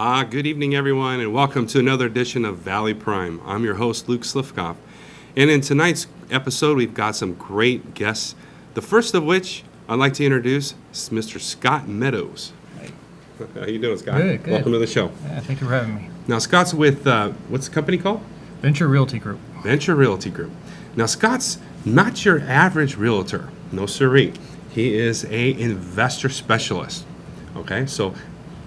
Good evening, everyone, and welcome to another edition of Valleyprime. I'm your host, Luke Slivkoff. And in tonight's episode, we've got some great guests. The first of which I'd like to introduce is Mr. Scott Meadows. Hi. How you doing, Scott? Good. Welcome to the show. Yeah, thank you for having me. Now, Scott's with, what's the company called? Venture Realty Group. Venture Realty Group. Now, Scott's not your average realtor. No siree. He is a investor specialist. Okay, so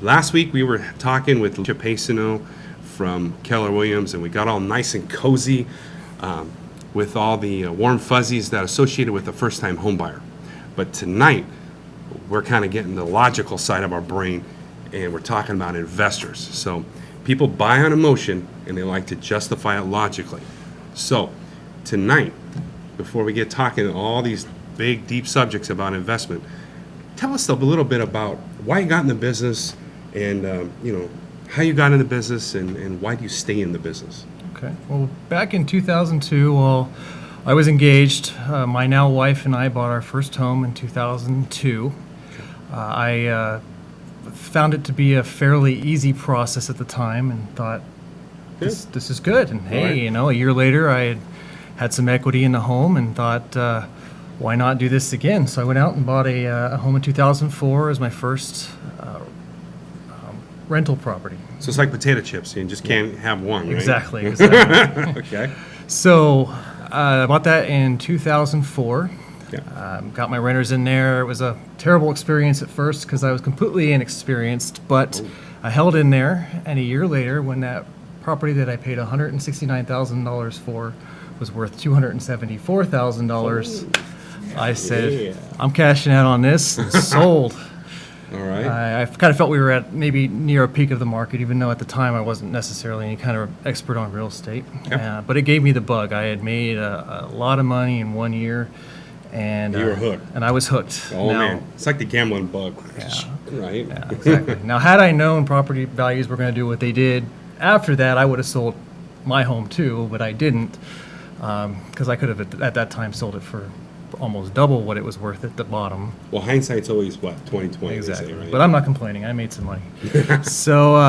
last week we were talking with Chip Pacino from Keller Williams, and we got all nice and cozy with all the warm fuzzies that are associated with a first-time home buyer. But tonight, we're kind of getting the logical side of our brain, and we're talking about investors. So people buy on emotion, and they like to justify it logically. So tonight, before we get talking all these big, deep subjects about investment, tell us a little bit about why you got in the business and how you got in the business and why do you stay in the business? Okay. Well, back in 2002, I was engaged. My now wife and I bought our first home in 2002. I found it to be a fairly easy process at the time and thought, this is good. And hey, a year later, I had some equity in the home and thought, why not do this again? So I went out and bought a home in 2004 as my first rental property. So it's like potato chips. You just can't have one, right? Exactly. Okay. So I bought that in 2004. Yeah. Got my renters in there. It was a terrible experience at first because I was completely inexperienced, but I held in there. And a year later, when that property that I paid $169,000 for was worth $274,000, I said, I'm cashing out on this, and sold. All right. I kind of felt we were at maybe near a peak of the market, even though at the time I wasn't necessarily any kind of expert on real estate. Yep. But it gave me the bug. I had made a lot of money in 1 year. And you were hooked. And I was hooked. Oh, man. It's like the gambling bug. Yeah. Right? Yeah, exactly. Now, had I known property values were going to do what they did, after that, I would have sold my home too, but I didn't because I could have at that time sold it for almost double what it was worth at the bottom. Well, hindsight's always, 20/20, Exactly. they say, right? But I'm not complaining. I made some money. So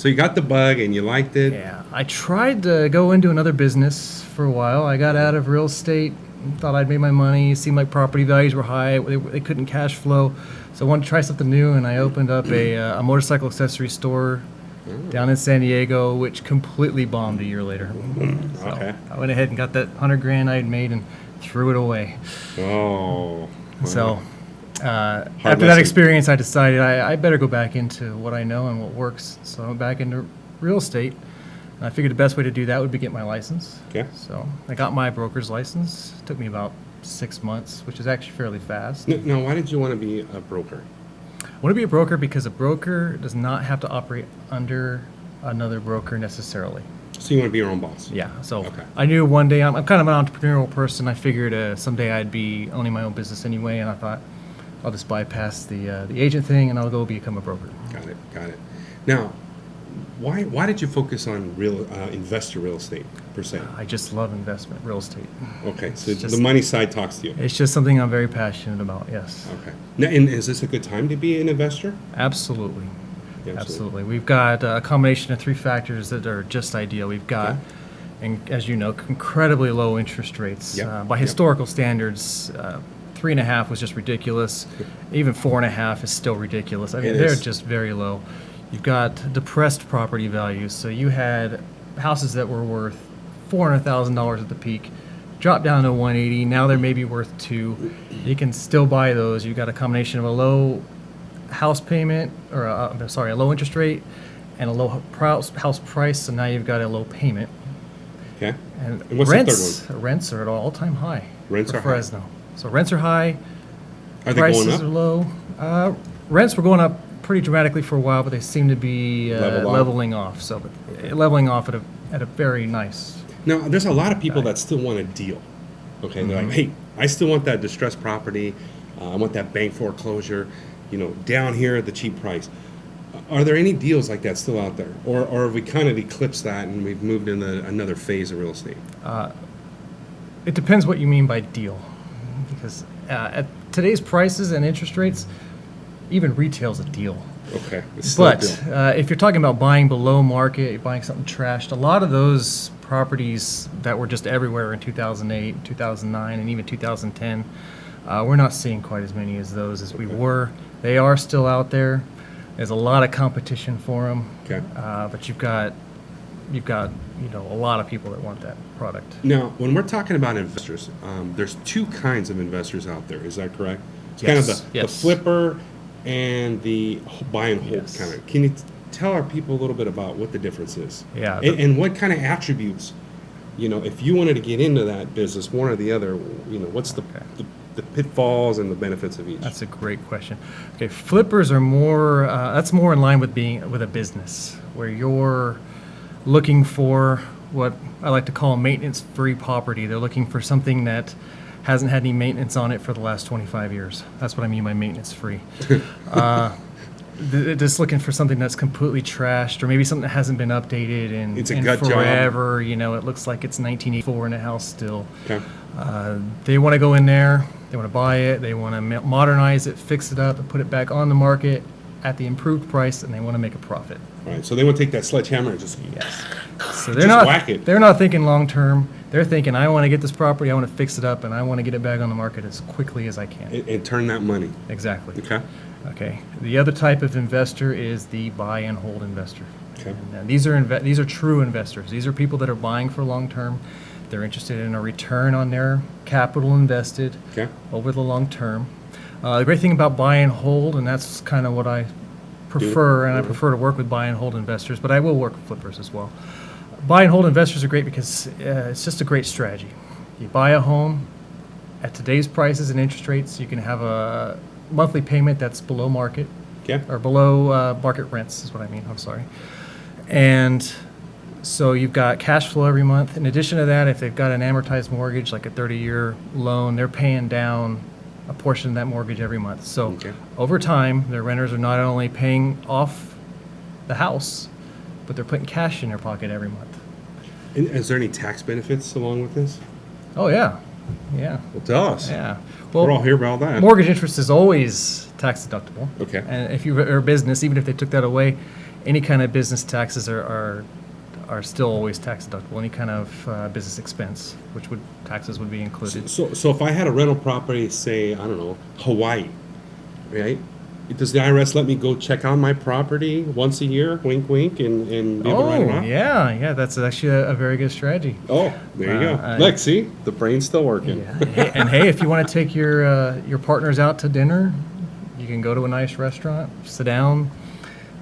you got the bug and you liked it? yeah, I tried to go into another business for a while. I got out of real estate, thought I'd made my money. It seemed like property values were high. They couldn't cash flow. So I wanted to try something new, and I opened up a motorcycle accessory store down in San Diego, which completely bombed a year later. So Okay. I went ahead and got that $100,000 I had made and threw it away. Oh. So after lesson. that experience, I decided I better go back into what I know and what works. So I went back into real estate. And I figured the best way to do that would be get my license. Okay. So I got my broker's license. It took me about 6 months, which is actually fairly fast. Now, why did you want to be a broker? I want to be a broker because a broker does not have to operate under another broker necessarily. So you want to be your own boss? Yeah, so Okay. I knew one day, I'm kind of an entrepreneurial person. I figured someday I'd be owning my own business anyway, and I thought I'll just bypass the agent thing and I'll go become a broker. Got it. Now, why did you focus on investor real estate per se? I just love investment, real estate. Okay, so It's just- the money side talks to you. It's just something I'm very passionate about, yes. Okay. Now, and is this a good time to be an investor? Absolutely. Yeah, Absolutely. We've got a combination of three factors that are just ideal. We've got, and as you know, incredibly low interest rates. Yep. By historical standards, 3.5 was just ridiculous. Even 4.5 is still ridiculous. I mean, It they're is. just very low. You've got depressed property values. So you had houses that were worth $400,000 at the peak, dropped down to 180. Now they're maybe worth $2 million. You can still buy those. You've got a combination of a low house payment, or a low interest rate, and a low house price. So now you've got a low payment. Okay. And what's rents are at an all-time high. Rents for are high. Fresno. So rents are high. Are they Prices going up? are low. Rents were going up pretty dramatically for a while, but they seem to be leveling off. So leveling off at a very nice. Now, there's a lot of people that still want a deal. Okay, they're like, hey, I still want that distressed property. I want that bank foreclosure. Down here at the cheap price. Are there any deals like that still out there, or have we kind of eclipsed that and we've moved into another phase of real estate? It depends what you mean by deal, because at today's prices and interest rates, even retail's a deal. Okay. It's still a But deal. if you're talking about buying below market, you're buying something trashed, a lot of those properties that were just everywhere in 2008, 2009, and even 2010, we're not seeing quite as many as those as we were. They are still out there. There's a lot of competition for them. Okay. But you've got a lot of people that want that product. Now, when we're talking about investors, there's two kinds of investors out there. Is that correct? It's Yes, kind of the yes. flipper and the buy and hold Yes. kind of. Can you tell our people a little bit about what the difference is? Yeah, And what kind of attributes, if you wanted to get into that business, one or the other, what's the pitfalls and the benefits of each? That's a great question. Okay, flippers are more, that's more in line with with a business, where you're looking for what I like to call maintenance-free property. They're looking for something that hasn't had any maintenance on it for the last 25 years. That's what I mean by maintenance-free. Just looking for something that's completely trashed, or maybe something that hasn't been updated in, It's a in gut job. forever. It looks like it's 1984 in a house still. Okay. They want to go in there, they want to buy it, they want to modernize it, fix it up, and put it back on the market at the improved price, and they want to make a profit. All right. So they want to take that sledgehammer and just Yes. So Just whack it. they're not thinking long term. They're thinking, I want to get this property, I want to fix it up, and I want to get it back on the market as quickly as I can. and turn that money. Exactly. Okay. Okay. The other type of investor is the buy and hold investor. Okay. And these are true investors. These are people that are buying for long term. They're interested in a return on their capital invested Okay. over the long term. The great thing about buy and hold, and that's kind of what I prefer, and I prefer to work with buy and hold investors, but I will work with flippers as well. Buy and hold investors are great because it's just a great strategy. You buy a home at today's prices and interest rates, you can have a monthly payment that's below market, Okay. or below market rents is what I mean, I'm sorry. And so you've got cash flow every month. In addition to that, if they've got an amortized mortgage, like a 30-year loan, they're paying down a portion of that mortgage every month. So Okay. over time, their renters are not only paying off the house, but they're putting cash in their pocket every month. And is there any tax benefits along with this? Oh, yeah. Yeah. Well, tell us. Yeah. We're all here about that. Mortgage interest is always tax deductible. Okay. And if you're a business, even if they took that away, any kind of business taxes are still always tax deductible. Any kind of business expense, taxes would be included. So if I had a rental property, say, I don't know, Hawaii, right? Does the IRS let me go check on my property once a year, wink, wink, and be able to write it off? yeah, that's actually a very good strategy. Oh, there you go. Look, see, the brain's still working. Yeah. And hey, if you want to take your partners out to dinner, you can go to a nice restaurant, sit down,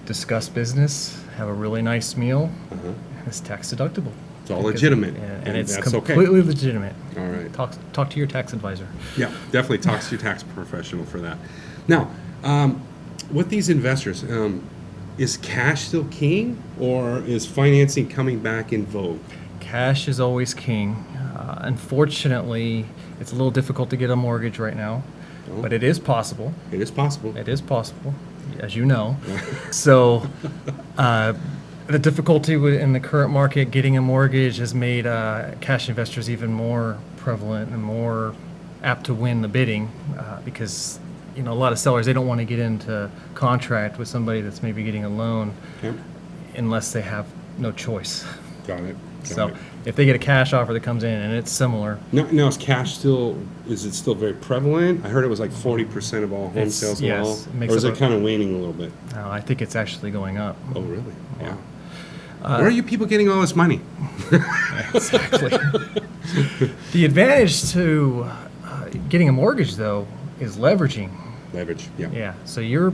discuss business, have a really nice meal. Uh-huh. It's tax deductible. It's all legitimate, And it's that's okay. completely legitimate. All right. Talk to your tax advisor. Yeah, definitely talk to your tax professional for that. Now, with these investors, is cash still king, or is financing coming back in vogue? Cash is always king. Unfortunately, it's a little difficult to get a mortgage right now, Oh. but it is possible. It is possible. It is possible, as you know. So, the difficulty in the current market getting a mortgage has made cash investors even more prevalent and more apt to win the bidding because a lot of sellers, they don't want to get into contract with somebody that's maybe getting a loan Okay. unless they have no choice. Got it. So if they get a cash offer that comes in and it's similar, Now is cash is it still very prevalent? I heard it was like 40% of all home It's- sales yes, now. it makes Or is up it kind of waning a little bit? I think it's actually going up. Oh, really? Yeah. Wow. Where are you people getting all this money? Exactly. The advantage to getting a mortgage, though, is leveraging. Leverage, yeah. Yeah. So you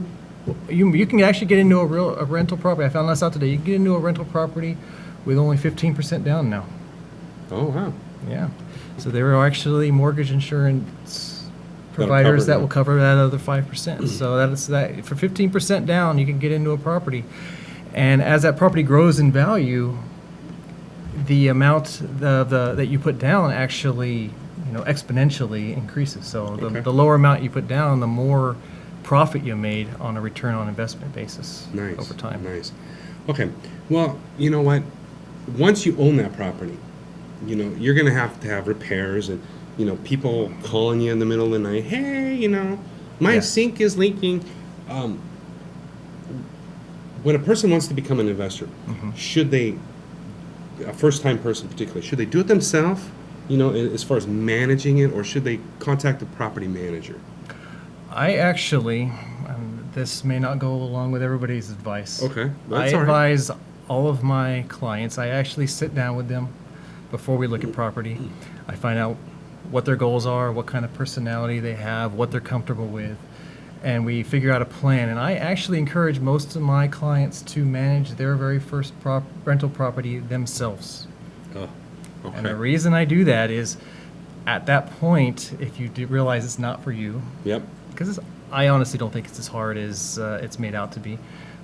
can actually get into a rental property. I found this out today. You can get into a rental property with only 15% down now. Oh, wow. Yeah. So there are actually mortgage insurance That'll providers cover that that. will cover that other 5%. So that for 15% down, you can get into a property. And as that property grows in value, the amount that you put down actually, exponentially increases. So Okay. the lower amount you put down, the more profit you made on a return on investment basis Nice. over time. Nice. Okay. Well, you know what? Once you own that property, you're going to have repairs and, people calling you in the middle of the night, hey, my Yeah. sink is leaking. when a person wants to become an investor, should they, a first-time person particularly, should they do it themselves, as far as managing it, or should they contact a property manager? I actually, this may not go along with everybody's advice. Okay, I that's all right. advise all of my clients, I actually sit down with them before we look at property. I find out what their goals are, what kind of personality they have, what they're comfortable with, and we figure out a plan. And I actually encourage most of my clients to manage their very first rental property themselves. Oh, okay. And the reason I do that is, at that point, if you do realize it's not for you, Yep. because I honestly don't think it's as hard as it's made out to be.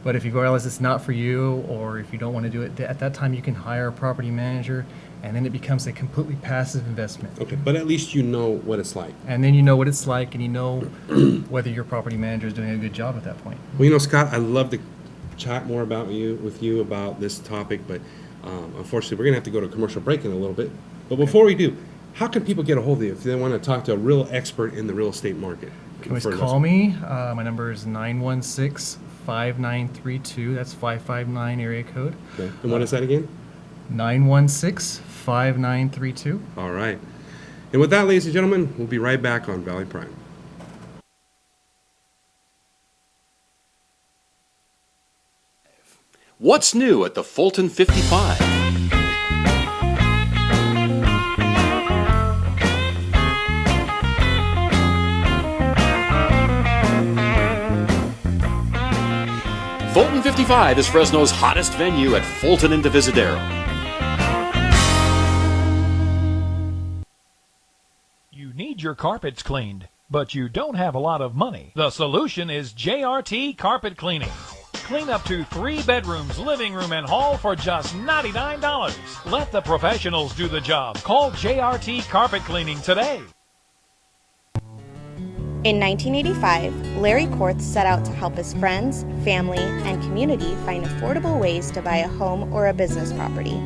But if you realize it's not for you, or if you don't want to do it, at that time you can hire a property manager, and then it becomes a completely passive investment. Okay, but at least you know what it's like. And then you know what it's like, and you know whether your property manager is doing a good job at that point. Well, Scott, I'd love to chat more with you about this topic, but unfortunately, we're going to have to go to a commercial break in a little bit. But before we do, how can people get a hold of you if they want to talk to a real expert in the real estate market? You can always call me. My number is 916-5932. That's 559 area code. Okay. And what is that again? 916-5932. All right. And with that, ladies and gentlemen, we'll be right back on Valleyprime. What's new at the Fulton 55? Fulton 55 is Fresno's hottest venue at Fulton and Divisadero. You need your carpets cleaned, but you don't have a lot of money. The solution is JRT Carpet Cleaning. Clean up to 3 bedrooms, living room, and hall for just $99. Let the professionals do the job. Call JRT Carpet Cleaning today. In 1985, Larry Korth set out to help his friends, family, and community find affordable ways to buy a home or a business property.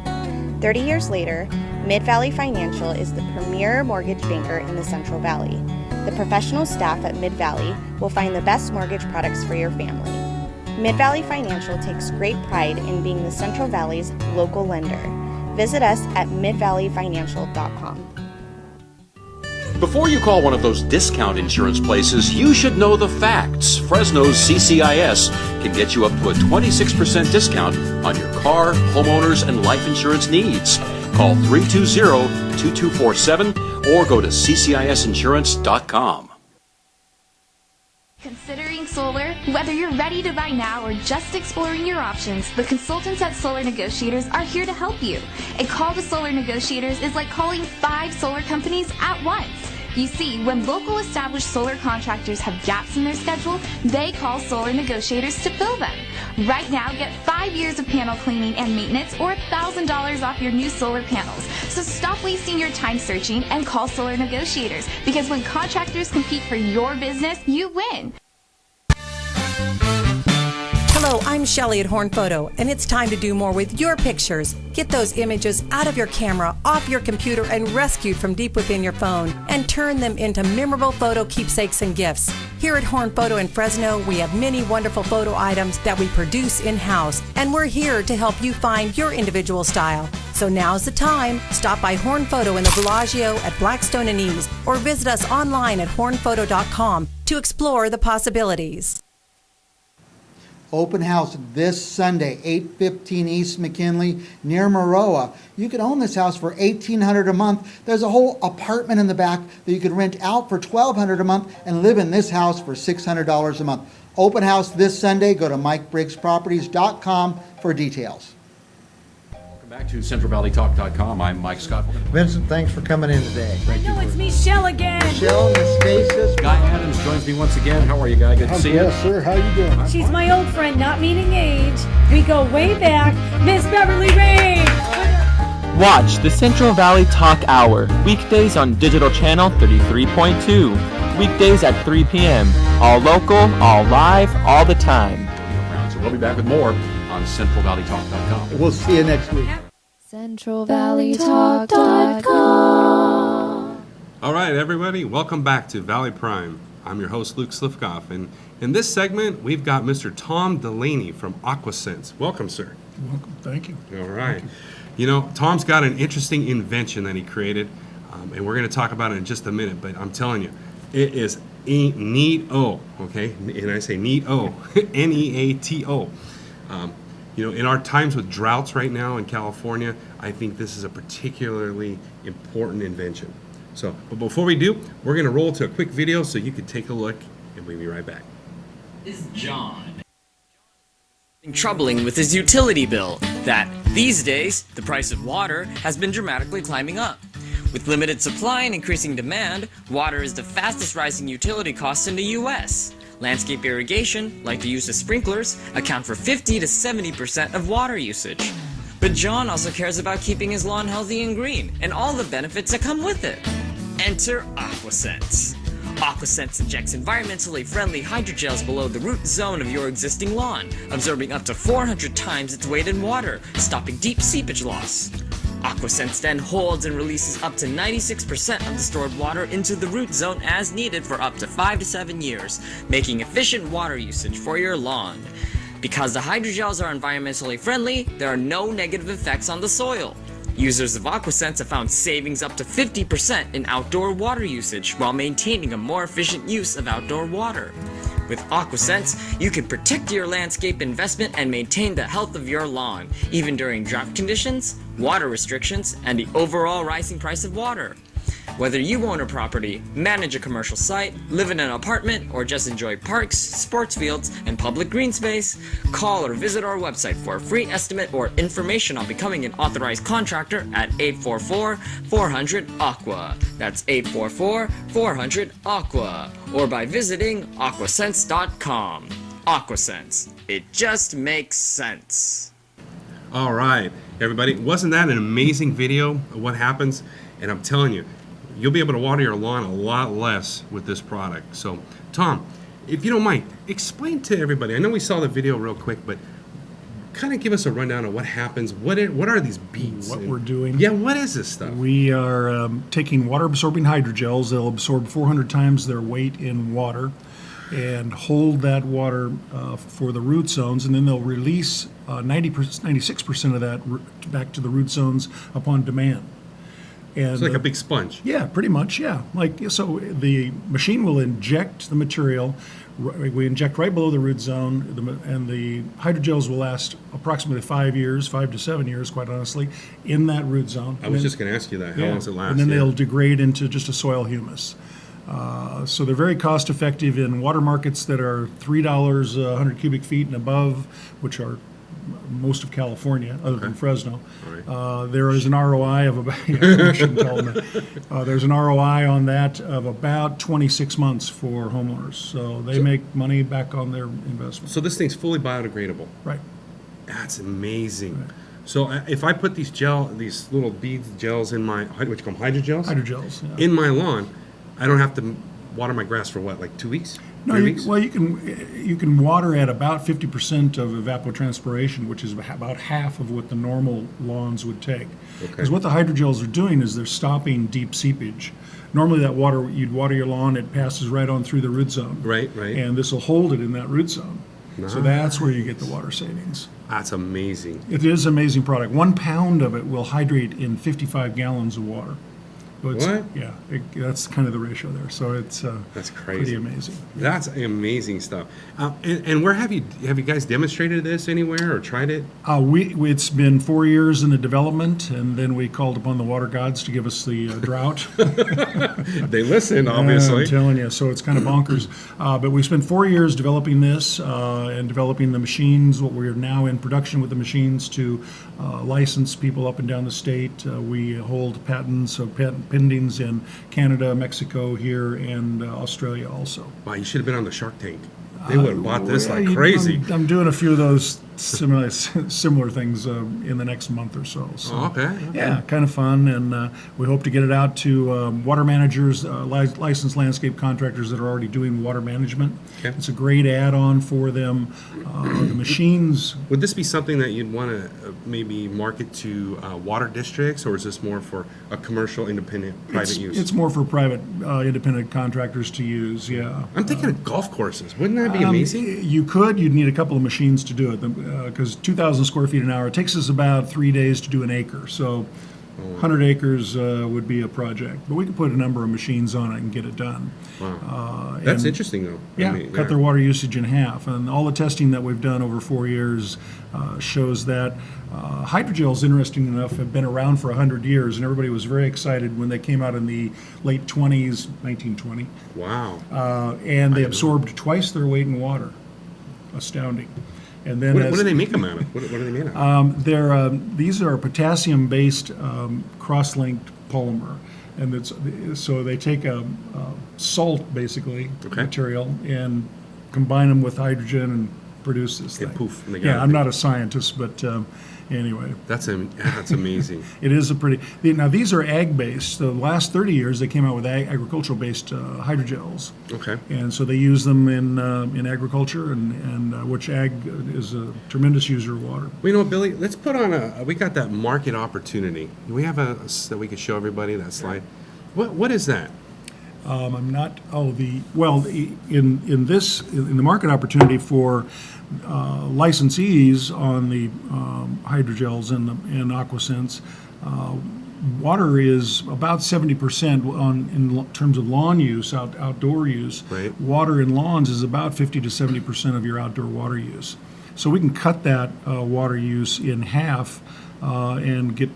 30 years later, Mid-Valley Financial is the premier mortgage banker in the Central Valley. The professional staff at Mid-Valley will find the best mortgage products for your family. Mid-Valley Financial takes great pride in being the Central Valley's local lender. Visit us at midvalleyfinancial.com. Before you call one of those discount insurance places, you should know the facts. Fresno's CCIS can get you up to a 26% discount on your car, homeowners, and life insurance needs. Call 320-2247 or go to ccisinsurance.com. Considering solar? Whether you're ready to buy now or just exploring your options, the consultants at Solar Negotiators are here to help you. A call to Solar Negotiators is like calling 5 solar companies at once. You see, when local established solar contractors have gaps in their schedule, they call Solar Negotiators to fill them. Right now, get 5 years of panel cleaning and maintenance or $1,000 off your new solar panels. So stop wasting your time searching and call Solar Negotiators, because when contractors compete for your business, you win. Hello, I'm Shelley at Horn Photo, and it's time to do more with your pictures. Get those images out of your camera, off your computer, and rescued from deep within your phone, and turn them into memorable photo keepsakes and gifts. Here at Horn Photo in Fresno, we have many wonderful photo items that we produce in-house, and we're here to help you find your individual style. So now's the time. Stop by Horn Photo in the Bellagio at Blackstone and East, or visit us online at hornphoto.com to explore the possibilities. Open house this Sunday, 815 East McKinley, near Maroa. You can own this house for $1,800 a month. There's a whole apartment in the back that you could rent out for $1,200 a month and live in this house for $600 a month. Open house this Sunday. Go to MikeBriggsProperties.com for details. Back to CentralValleyTalk.com. I'm Mike Scott. Vincent, thanks for coming in today. I know it's Michelle again. Michelle, Miss Stasis. Guy Adams joins me once again. How are you, Guy? Good to see you. Yes, sir. How you doing? She's my old friend, not meaning age. We go way back. Miss Beverly Ray. Watch the Central Valley Talk Hour, weekdays on Digital Channel 33.2. Weekdays at 3 p.m. All local, all live, all the time. So we'll be back with more on CentralValleyTalk.com. We'll see you next week. CentralValleyTalk.com. All right, everybody, welcome back to Valleyprime. I'm your host, Luke Slivkoff, and in this segment, we've got Mr. Tom DeLany from AquaCents. Welcome, sir. Welcome. Thank you. All right. You know, Tom's got an interesting invention that he created, and we're going to talk about it in just a minute, but I'm telling you, it is neat-o, okay? And I say neat-o, N-E-A-T-O. You know, in our times with droughts right now in California, I think this is a particularly important invention. So, but before we do, we're going to roll to a quick video so you can take a look, and we'll be right back. Is John troubling with his utility bill that these days the price of water has been dramatically climbing up. With limited supply and increasing demand, water is the fastest rising utility cost in the US. Landscape irrigation, like the use of sprinklers, account for 50 to 70% of water usage. But John also cares about keeping his lawn healthy and green, and all the benefits that come with it. Enter AquaCents. AquaCents injects environmentally friendly hydrogels below the root zone of your existing lawn, absorbing up to 400 times its weight in water, stopping deep seepage loss. AquaCents then holds and releases up to 96% of the stored water into the root zone as needed for up to 5 to 7 years, making efficient water usage for your lawn. Because the hydrogels are environmentally friendly, there are no negative effects on the soil. Users of AquaCents have found savings up to 50% in outdoor water usage while maintaining a more efficient use of outdoor water. With AquaCents, you can protect your landscape investment and maintain the health of your lawn, even during drought conditions, water restrictions, and the overall rising price of water. Whether you own a property, manage a commercial site, live in an apartment, or just enjoy parks, sports fields, and public green space, call or visit our website for a free estimate or information on becoming an authorized contractor at 844-400-AQUA. That's 844-400-AQUA. Or by visiting aquacents.com. AquaCents. It just makes sense. All right, everybody. Wasn't that an amazing video of what happens? And I'm telling you, you'll be able to water your lawn a lot less with this product. So, Tom, if you don't mind, explain to everybody. I know we saw the video real quick, but kind of give us a rundown of what happens. What are these beads? What we're doing. Yeah, what is this stuff? We are taking water-absorbing hydrogels. They'll absorb 400 times their weight in water and hold that water for the root zones, and then they'll release 96% of that back to the root zones upon demand. And, it's like a big sponge. Yeah, pretty much, yeah. So the machine will inject the material. We inject right below the root zone, and the hydrogels will last approximately 5 to 7 years, quite honestly, in that root zone. I was just going to ask you that. How long does it last? And then they'll degrade into just a soil humus. So they're very cost effective in water markets that are $3 a 100 cubic feet and above, which are most of California, other than Fresno. Right. There is an ROI of about, I shouldn't tell them that. There's an ROI on that of about 26 months for homeowners. So they make money back on their investment. So this thing's fully biodegradable. Right. That's amazing. Right. So if I put these little beads, gels in my, what you call them, hydrogels? Hydrogels, yeah. In my lawn, I don't have to water my grass for what, like 2 weeks? No, 3 weeks? you can water at about 50% of evapotranspiration, which is about half of what the normal lawns would take. Because what the hydrogels are doing is they're stopping deep seepage. Normally that water, you'd water your lawn, it passes right on through the root zone. Right. And this will hold it in that root zone. Nice. So that's where you get the water savings. That's amazing. It is an amazing product. 1 pound of it will hydrate in 55 gallons of water. So what? Yeah, that's kind of the ratio there. So it's that's crazy. Pretty amazing. That's amazing stuff. And where have you guys demonstrated this anywhere or tried it? It's been 4 years in the development, and then we called upon the water gods to give us the drought. They listen, obviously. I'm telling you, so it's kind of bonkers. But we spent 4 years developing this and developing the machines. What we're now in production with the machines to license people up and down the state. We hold patents, so patent pendings in Canada, Mexico, here, and Australia also. Wow, you should have been on the Shark Tank. They would have bought this like crazy. I'm doing a few of those similar things in the next month or so. So, Okay. yeah, kind of fun, and we hope to get it out to water managers, licensed landscape contractors that are already doing water management. Okay. It's a great add-on for them. The machines. Would this be something that you'd want to maybe market to water districts, or is this more for a commercial, independent, private use? It's more for private, independent contractors to use. Yeah. I'm thinking of golf courses. Wouldn't that be amazing? You'd need a couple of machines to do it, because 2,000 square feet an hour, it takes us about 3 days to do an acre. So 100 acres would be a project. But we could put a number of machines on it and get it done. Wow. That's interesting, though. Yeah, cut their water usage in half. And all the testing that we've done over 4 years shows that hydrogels, interesting enough, have been around for 100 years, and everybody was very excited when they came out in the late 20s, 1920. Wow. And they absorbed twice their weight in water. Astounding. And then What do they make them out of? What are they made of? These are potassium-based cross-linked polymer, and so they take a salt, basically, material, and combine them with hydrogen and produce this thing. Poof. And they Yeah, I'm not a scientist, but anyway. That's amazing. It is now these are ag-based. The last 30 years they came out with agricultural-based hydrogels. Okay. And so they use them in agriculture, and which ag is a tremendous user of water. Well, you know, Billy, let's put on we got that market opportunity. Do we have that we could show everybody, that slide? What is that? I'm not. In the market opportunity for licensees on the hydrogels and AquaCents, water is about 70% in terms of lawn use, outdoor use. Right. Water in lawns is about 50 to 70% of your outdoor water use. So we can cut that water use in half and get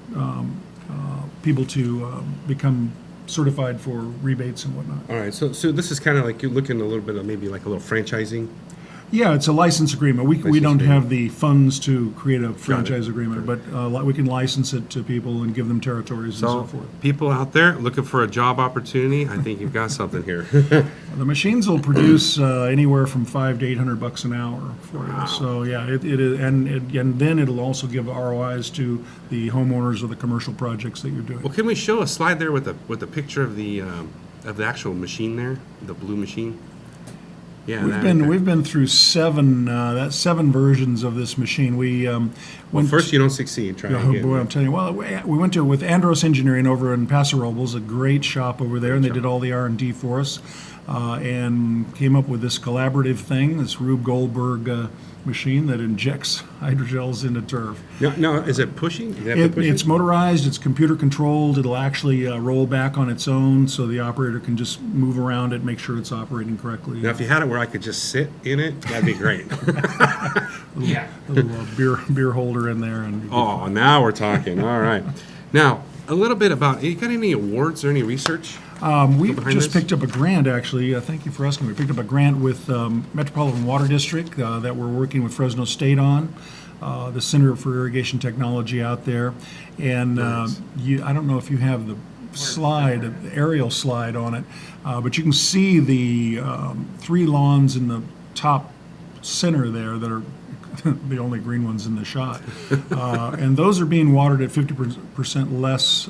people to become certified for rebates and whatnot. All right, so this is kind of like you're looking a little bit of maybe like a little franchising. Yeah, it's a license agreement. We don't agreement. have the funds to create a franchise agreement, but we can license it to people and give them territories and so forth. People out there looking for a job opportunity, I think you've got something here. The machines will produce anywhere from $500 to $800 an hour for you. So yeah, it is, and then it'll also give ROIs to the homeowners or the commercial projects that you're doing. Well, can we show a slide there with a picture of the actual machine there, the blue machine? Yeah, we've been through seven versions of this machine. First you don't succeed. Try again. Boy, I'm telling you. Well, we went with Andros Engineering over in Paso Robles, a great shop over there, and they did all the R&D for us, and came up with this collaborative thing, this Rube Goldberg machine that injects hydrogels into turf. Now, is it pushing? You have to push It's motorized. It's computer controlled. It'll actually roll back on its own, so the operator can just move around it, make sure it's operating correctly. Now, if you had it where I could just sit in it, that'd be great. A little beer holder in there. Now we're talking. All right. Now, a little bit about, you got any awards or any research? We just picked up a grant, actually. Thank you for asking. We picked up a grant with Metropolitan Water District that we're working with Fresno State on, the Center for Irrigation Technology out there. And Nice. I don't know if you have the aerial slide on it, but you can see the 3 lawns in the top center there that are the only green ones in the shot. And those are being watered at 50% less.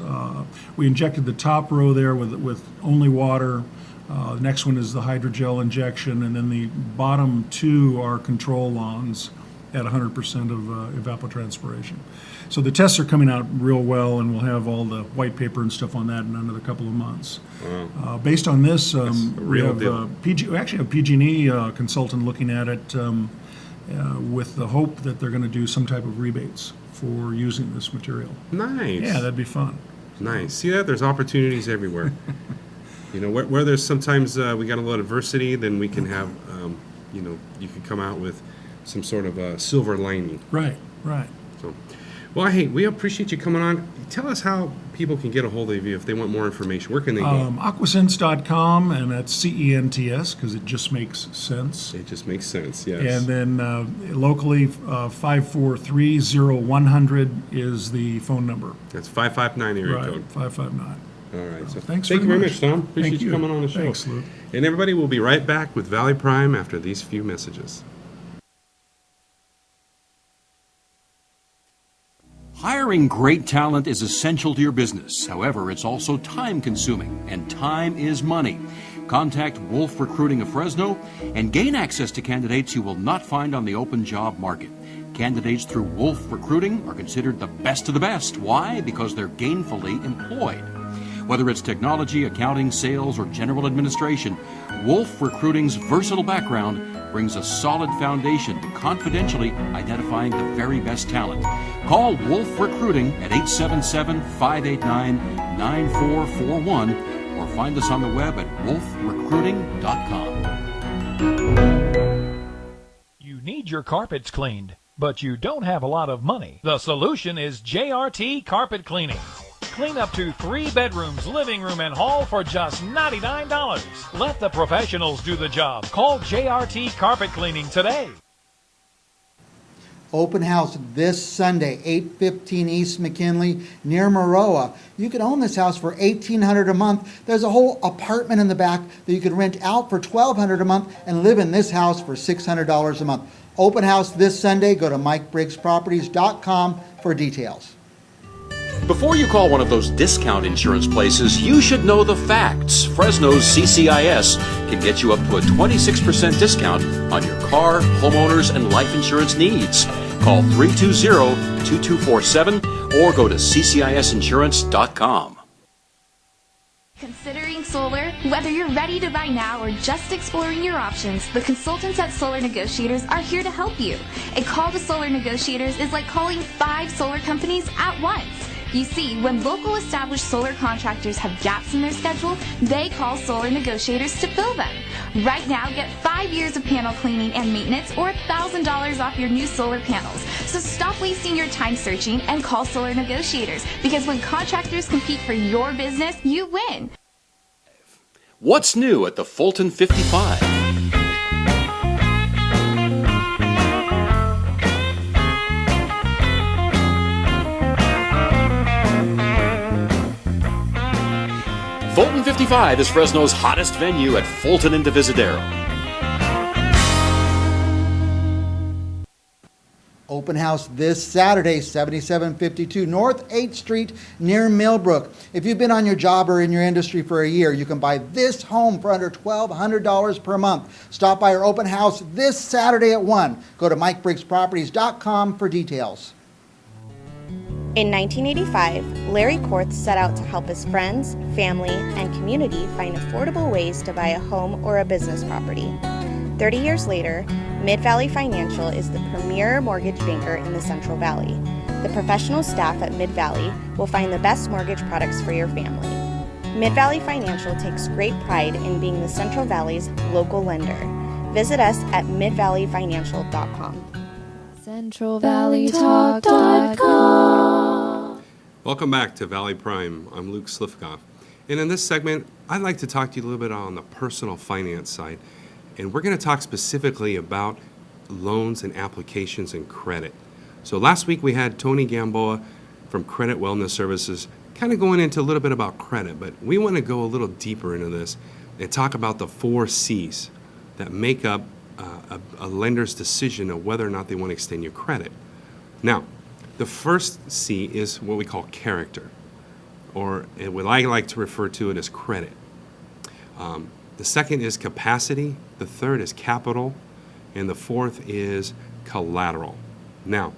We injected the top row there with only water. The next one is the hydrogel injection, and then the bottom 2 are control lawns at 100% of evapotranspiration. So the tests are coming out real well, and we'll have all the white paper and stuff on that in another couple of months. Wow. Based on this, we real have we actually have PG&E consultant looking at it, with the hope that they're going to do some type of rebates for using this material. Nice. Yeah, that'd be fun. Nice. See that? There's opportunities everywhere. You know, where there's sometimes we got a little adversity, then we can have, you can come out with some sort of a silver lining. Right. So, well, hey, we appreciate you coming on. Tell us how people can get a hold of you if they want more information. Where can they go? AquaCents.com, and that's CENTS because it just makes sense. It just makes sense, yes. And then locally, 543-0100 is the phone number. That's 559 area Right, code. 559. All right. So Thanks thank you very very much, Tom. Appreciate Thank you coming on the show. Thanks, Luke. And everybody, will be right back with Valleyprime after these few messages. Hiring great talent is essential to your business. However, it's also time consuming, and time is money. Contact Wolf Recruiting of Fresno and gain access to candidates you will not find on the open job market. Candidates through Wolf Recruiting are considered the best of the best. Why? Because they're gainfully employed. Whether it's technology, accounting, sales, or general administration, Wolf Recruiting's versatile background brings a solid foundation to confidentially identifying the very best talent. Call Wolf Recruiting at 877-589-9441 or find us on the web at wolfrecruiting.com. You need your carpets cleaned, but you don't have a lot of money. The solution is JRT Carpet Cleaning. Clean up to 3 bedrooms, living room, and hall for just $99. Let the professionals do the job. Call JRT Carpet Cleaning today. Open house this Sunday, 815 East McKinley, near Maroa. You can own this house for $1,800 a month. There's a whole apartment in the back that you can rent out for $1,200 a month and live in this house for $600 a month. Open house this Sunday. Go to MikeBriggsProperties.com for details. Before you call one of those discount insurance places, you should know the facts. Fresno's CCIS can get you up to a 26% discount on your car, homeowners, and life insurance needs. Call 320-2247 or go to ccisinsurance.com. Considering solar? Whether you're ready to buy now or just exploring your options, the consultants at Solar Negotiators are here to help you. A call to Solar Negotiators is like calling 5 solar companies at once. You see, when local established solar contractors have gaps in their schedule, they call Solar Negotiators to fill them. Right now, get 5 years of panel cleaning and maintenance or $1,000 off your new solar panels. So stop wasting your time searching and call Solar Negotiators, because when contractors compete for your business, you win. What's new at the Fulton 55? Fulton 55 is Fresno's hottest venue at Fulton and Divisadero. Open house this Saturday, 7752 North 8th Street near Millbrook. If you've been on your job or in your industry for a year, you can buy this home for under $1,200 per month. Stop by our open house this Saturday at 1. Go to MikeBriggsProperties.com for details. In 1985, Larry Korth set out to help his friends, family, and community find affordable ways to buy a home or a business property. 30 years later, Mid-Valley Financial is the premier mortgage banker in the Central Valley. The professional staff at Mid-Valley will find the best mortgage products for your family. Mid-Valley Financial takes great pride in being the Central Valley's local lender. Visit us at midvalleyfinancial.com. CentralValleyTalk.com. Welcome back to Valleyprime. I'm Luke Slivkoff. And in this segment, I'd like to talk to you a little bit on the personal finance side. And we're going to talk specifically about loans and applications and credit. So last week we had Tony Gamboa from Credit Wellness Services kind of going into a little bit about credit, but we want to go a little deeper into this and talk about the 4 C's that make up a lender's decision of whether or not they want to extend your credit. Now, the first C is what we call character, or what I like to refer to it as credit. The second is capacity, the third is capital, and the fourth is collateral. Now,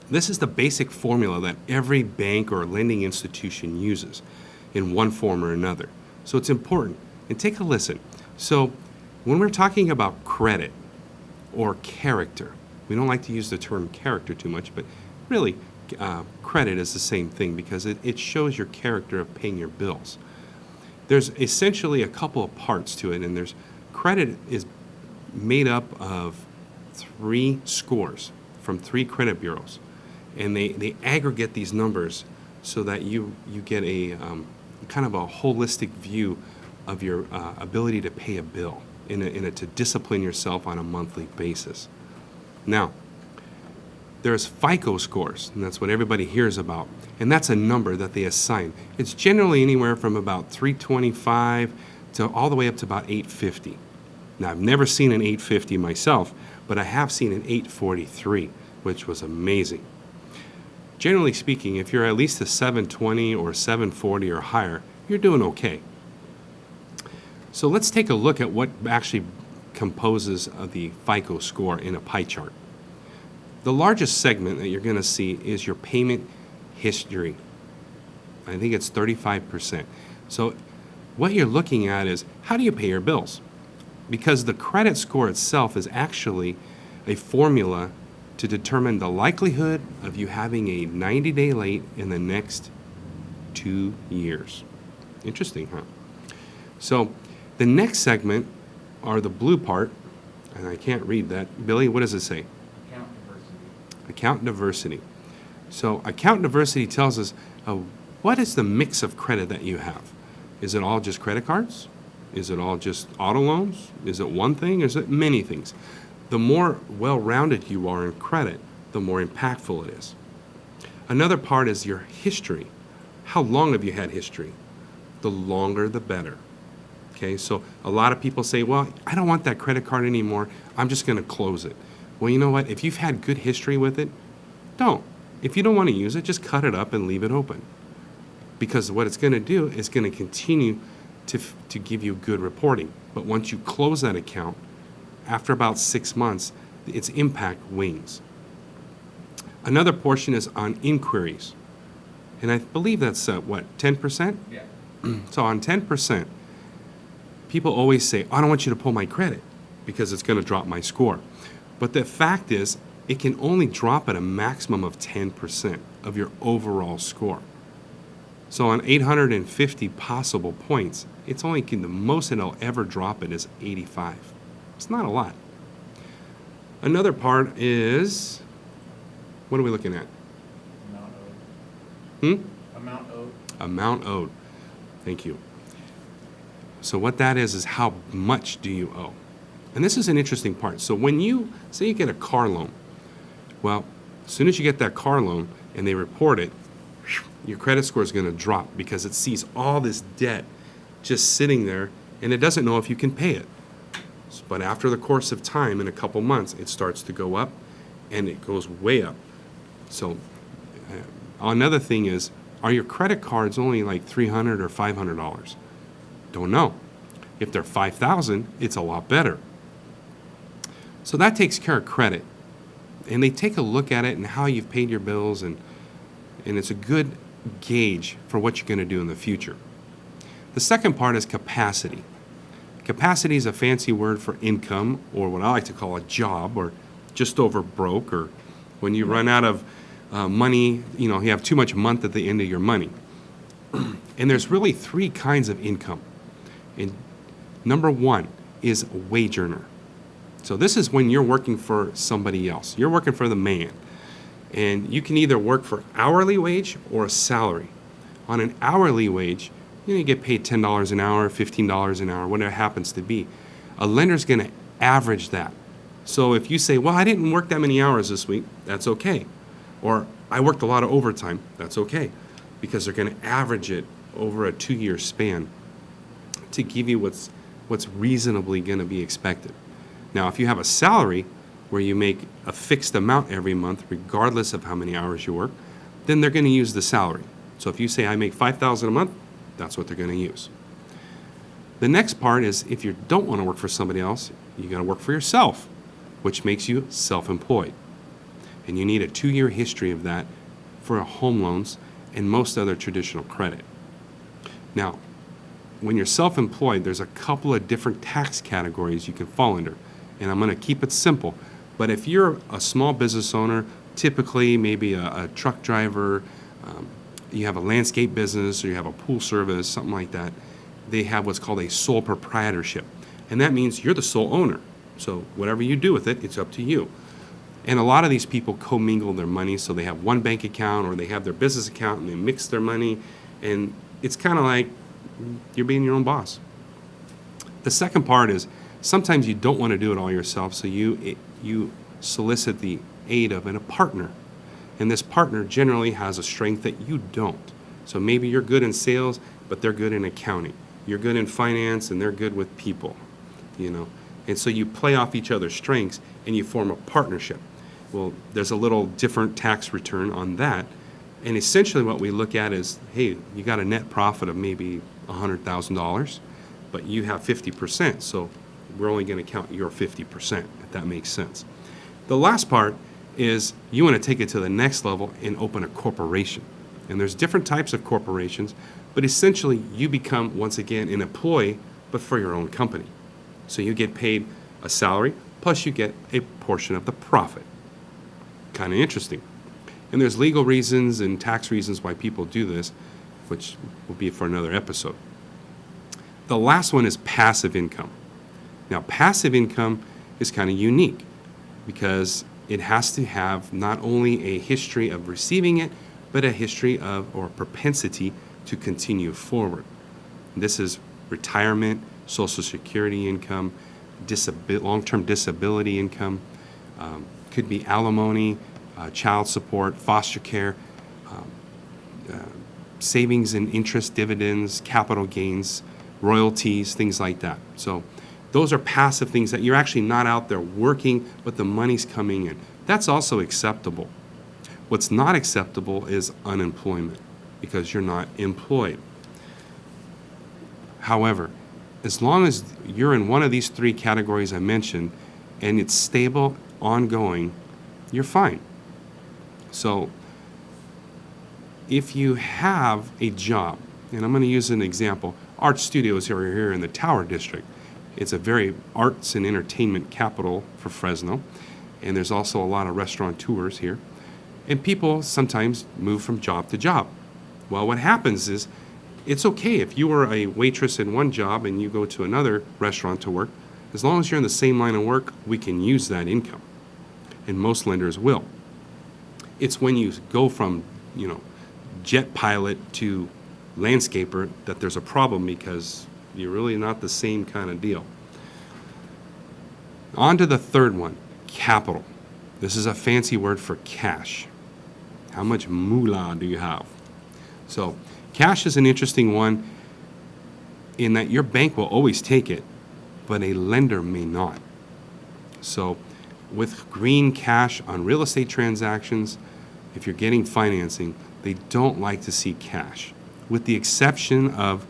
this is the basic formula that every bank or lending institution uses in one form or another. So it's important. And take a listen. So when we're talking about credit or character, we don't like to use the term character too much, but really credit is the same thing because it shows your character of paying your bills. There's essentially a couple of parts to it, and credit is made up of 3 scores from 3 credit bureaus, and they aggregate these numbers so that you get a kind of a holistic view of your ability to pay a bill to discipline yourself on a monthly basis. Now, there's FICO scores, and that's what everybody hears about, and that's a number that they assign. It's generally anywhere from about 325 to all the way up to about 850. Now, I've never seen an 850 myself, but I have seen an 843, which was amazing. generally speaking, if you're at least a 720 or 740 or higher, you're doing okay. So let's take a look at what actually composes of the FICO score in a pie chart. The largest segment that you're going to see is your payment history. I think it's 35%. So what you're looking at is, how do you pay your bills? Because the credit score itself is actually a formula to determine the likelihood of you having a 90-day late in the next 2 years. Interesting, huh? So the next segment are the blue part, and I can't read that. Billy, what does it say? Account diversity. Account diversity. So account diversity tells us what is the mix of credit that you have. Is it all just credit cards? Is it all just auto loans? Is it one thing? Is it many things? The more well-rounded you are in credit, the more impactful it is. Another part is your history. How long have you had history? The longer, the better. Okay, so a lot of people say, well, I don't want that credit card anymore. I'm just going to close it. Well, you know what? If you've had good history with it, don't. If you don't want to use it, just cut it up and leave it open. Because what it's going to do is going to continue to give you good reporting. But once you close that account, after about 6 months, its impact wanes. Another portion is on inquiries. And I believe that's, 10%? Yeah. So on 10%, people always say, I don't want you to pull my credit because it's going to drop my score. But the fact is, it can only drop at a maximum of 10% of your overall score. So on 850 possible points, it's only the most it'll ever drop it is 85. It's not a lot. Another part is, what are we looking at? Amount owed. Amount owed. Amount owed. Thank you. So what that is how much do you owe? And this is an interesting part. So when you, say you get a car loan, well, as soon as you get that car loan and they report it, your credit score is going to drop because it sees all this debt just sitting there and it doesn't know if you can pay it. But after the course of time, in a couple months, it starts to go up and it goes way up. So another thing is, are your credit cards only like $300 or $500? Don't know. If they're $5,000, it's a lot better. So that takes care of credit. And they take a look at it and how you've paid your bills, and it's a good gauge for what you're going to do in the future. The second part is capacity. Capacity is a fancy word for income, or what I like to call a job, or just over broke, or when you run out of money, you have too much month at the end of your money. And there's really 3 kinds of income. And number 1 is a wage earner. So this is when you're working for somebody else. You're working for the man. And you can either work for hourly wage or a salary. On an hourly wage, you get paid $10 an hour, $15 an hour, whatever it happens to be. A lender's going to average that. So if you say, well, I didn't work that many hours this week, that's okay. Or I worked a lot of overtime, that's okay. Because they're going to average it over a 2-year span to give you what's reasonably going to be expected. Now, if you have a salary where you make a fixed amount every month, regardless of how many hours you work, then they're going to use the salary. So if you say I make $5,000 a month, that's what they're going to use. The next part is, if you don't want to work for somebody else, you got to work for yourself, which makes you self-employed. And you need a 2-year history of that for home loans and most other traditional credit. Now, when you're self-employed, there's a couple of different tax categories you can fall under. And I'm going to keep it simple. But if you're a small business owner, typically maybe a truck driver, you have a landscape business, or you have a pool service, something like that, they have what's called a sole proprietorship. And that means you're the sole owner. So whatever you do with it, it's up to you. And a lot of these people commingle their money, so they have one bank account or they have their business account and they mix their money. And it's kind of like you're being your own boss. The second part is, sometimes you don't want to do it all yourself, so you solicit the aid of a partner. And this partner generally has a strength that you don't. So maybe you're good in sales, but they're good in accounting. You're good in finance, and they're good with people, And so you play off each other's strengths, and you form a partnership. Well, there's a little different tax return on that, And essentially what we look at is, hey, you got a net profit of maybe $100,000, but you have 50%, so we're only going to count your 50%, if that makes sense. The last part is you want to take it to the next level and open a corporation. And there's different types of corporations, but essentially you become, once again, an employee, but for your own company. So you get paid a salary, plus you get a portion of the profit. Kind of interesting. And there's legal reasons and tax reasons why people do this, which will be for another episode. The last one is passive income. Now, passive income is kind of unique because it has to have not only a history of receiving it, but a history of or propensity to continue forward. This is retirement, Social Security income, long-term disability income, could be alimony, child support, foster care, savings and interest, dividends, capital gains, royalties, things like that. So those are passive things that you're actually not out there working, but the money's coming in. That's also acceptable. What's not acceptable is unemployment because you're not employed. However, as long as you're in one of these three categories I mentioned and it's stable, ongoing, you're fine. So if you have a job, and I'm going to use an example, Art Studios are here in the Tower District. It's a very arts and entertainment capital for Fresno, and there's also a lot of restaurateurs here. And people sometimes move from job to job. Well, what happens is it's okay if you were a waitress in one job and you go to another restaurant to work. As long as you're in the same line of work, we can use that income, and most lenders will. It's when you go from, jet pilot to landscaper that there's a problem because you're really not the same kind of deal. On to the third one, capital. This is a fancy word for cash. How much moolah do you have? So cash is an interesting one in that your bank will always take it, but a lender may not. So with green cash on real estate transactions, if you're getting financing, they don't like to see cash, with the exception of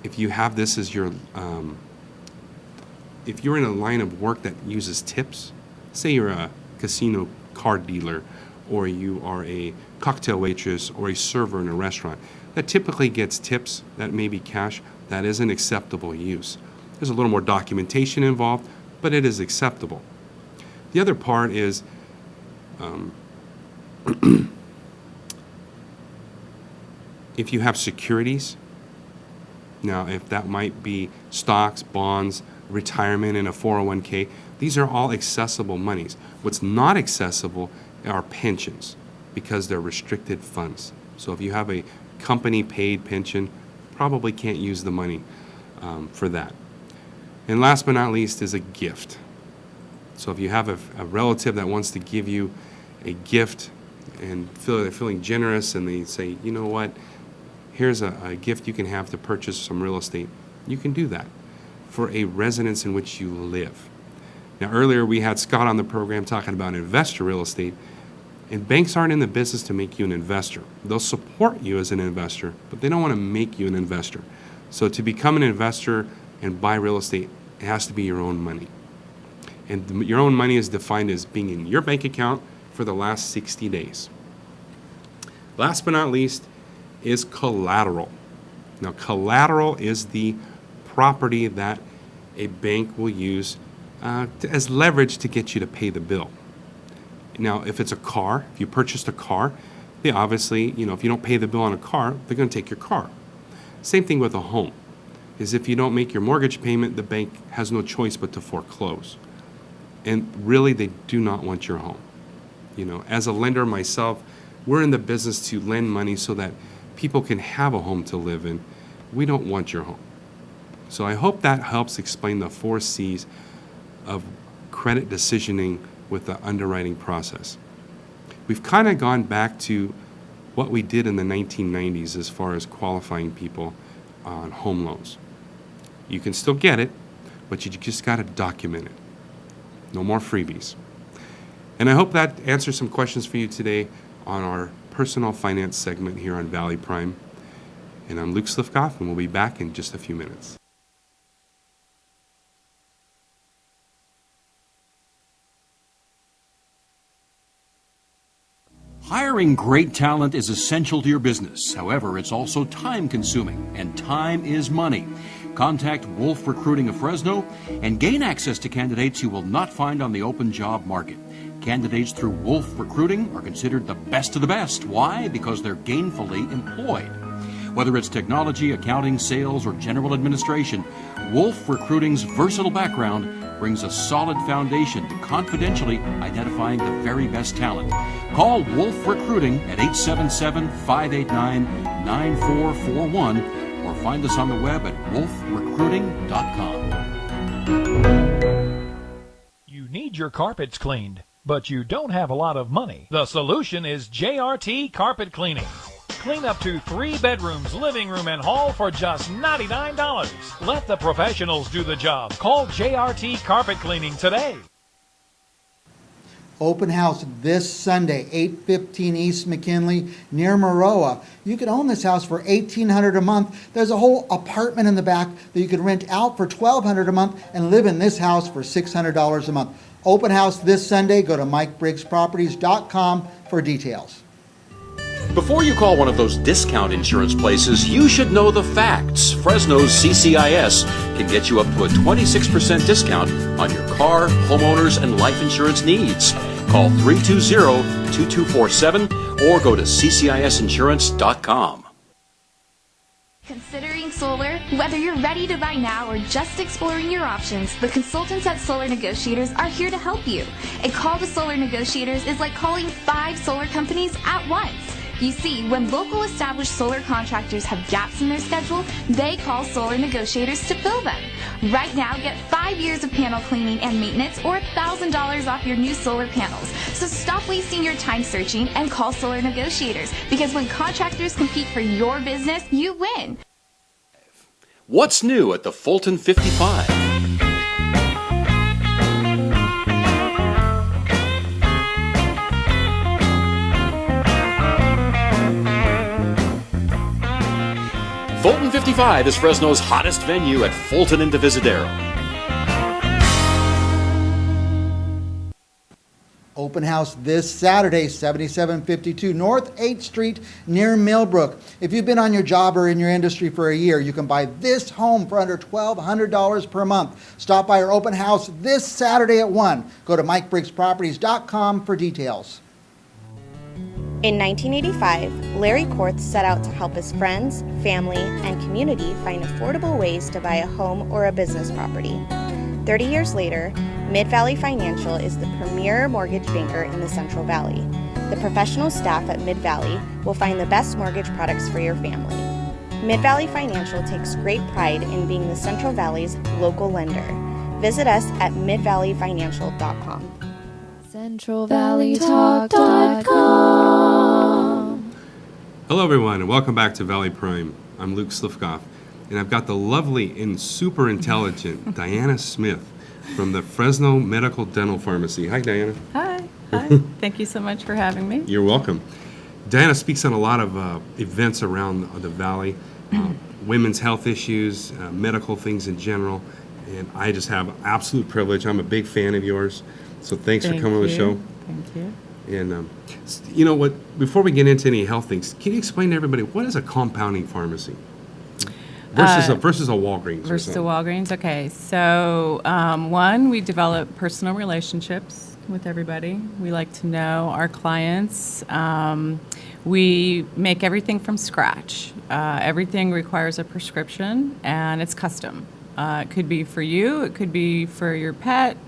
if you have this as your, if you're in a line of work that uses tips, say you're a casino card dealer, or you are a cocktail waitress or a server in a restaurant, that typically gets tips, that may be cash, that is an acceptable use. There's a little more documentation involved, but it is acceptable. The other part is if you have securities, now if that might be stocks, bonds, retirement in a 401k, these are all accessible monies. What's not accessible are pensions because they're restricted funds. So if you have a company paid pension, probably can't use the money for that. And last but not least is a gift. So if you have a relative that wants to give you a gift and they're feeling generous and they say, you know what, here's a gift you can have to purchase some real estate, you can do that for a residence in which you live. Now earlier we had Scott on the program talking about investor real estate, and banks aren't in the business to make you an investor. They'll support you as an investor, but they don't want to make you an investor. So to become an investor and buy real estate, it has to be your own money. And your own money is defined as being in your bank account for the last 60 days. Last but not least is collateral. Now, collateral is the property that a bank will use as leverage to get you to pay the bill. Now, if it's a car, if you purchased a car, they obviously, if you don't pay the bill on a car, they're going to take your car. Same thing with a home, is if you don't make your mortgage payment, the bank has no choice but to foreclose. And really, they do not want your home. As a lender myself, we're in the business to lend money so that people can have a home to live in. We don't want your home. So I hope that helps explain the 4 C's of credit decisioning with the underwriting process. We've kind of gone back to what we did in the 1990s as far as qualifying people on home loans. You can still get it, but you just got to document it. No more freebies. And I hope that answers some questions for you today on our personal finance segment here on Valleyprime. And I'm Luke Slivkoff, and we'll be back in just a few minutes. Hiring great talent is essential to your business. However, it's also time-consuming, and time is money. Contact Wolf Recruiting of Fresno and gain access to candidates you will not find on the open job market. Candidates through Wolf Recruiting are considered the best of the best. Why? Because they're gainfully employed. Whether it's technology, accounting, sales, or general administration, Wolf Recruiting's versatile background brings a solid foundation to confidentially identifying the very best talent. Call Wolf Recruiting at 877-589-9441 or find us on the web at wolfrecruiting.com. You need your carpets cleaned, but you don't have a lot of money. The solution is JRT Carpet Cleaning. Clean up to 3 bedrooms, living room, and hall for just $99. Let the professionals do the job. Call JRT Carpet Cleaning today. Open house this Sunday, 815 East McKinley, near Maroa. You can own this house for $1,800 a month. There's a whole apartment in the back that you could rent out for $1,200 a month and live in this house for $600 a month. Open house this Sunday. Go to MikeBriggsProperties.com for details. Before you call one of those discount insurance places, you should know the facts. Fresno's CCIS can get you up to a 26% discount on your car, homeowners, and life insurance needs. Call 320-2247 or go to ccisinsurance.com. Considering solar? Whether you're ready to buy now or just exploring your options, the consultants at Solar Negotiators are here to help you. A call to Solar Negotiators is like calling 5 solar companies at once. You see, when local established solar contractors have gaps in their schedule, they call Solar Negotiators to fill them. Right now, get 5 years of panel cleaning and maintenance or $1,000 off your new solar panels. So stop wasting your time searching and call Solar Negotiators, because when contractors compete for your business, you win. What's new at the Fulton 55? Fulton 55 is Fresno's hottest venue at Fulton and Divisadero. Open house this Saturday, 7752 North 8th Street near Millbrook. If you've been on your job or in your industry for a year, you can buy this home for under $1,200 per month. Stop by our open house this Saturday at 1. Go to MikeBriggsProperties.com for details. In 1985, Larry Kortz set out to help his friends, family, and community find affordable ways to buy a home or a business property. 30 years later, Mid-Valley Financial is the premier mortgage banker in the Central Valley. The professional staff at Mid-Valley will find the best mortgage products for your family. Mid-Valley Financial takes great pride in being the Central Valley's local lender. Visit us at midvalleyfinancial.com. CentralValleyTalk.com. Hello, everyone, and welcome back to Valleyprime. I'm Luke Slivkoff, and I've got the lovely and super intelligent Diana Smith from the Fresno Medical Dental Pharmacy. Hi, Diana. Hi. Thank you so much for having me. You're welcome. Diana speaks on a lot of events around the Valley, women's health issues, medical things in general, and I just have absolute privilege. I'm a big fan of yours, so thanks for coming on the show. Thank you. And you know what, before we get into any health things, can you explain to everybody what is a compounding pharmacy versus a Walgreens? Versus a Walgreens, okay. So one, we develop personal relationships with everybody. We like to know our clients. We make everything from scratch. Everything requires a prescription, and it's custom. It could be for you, it could be for your pet,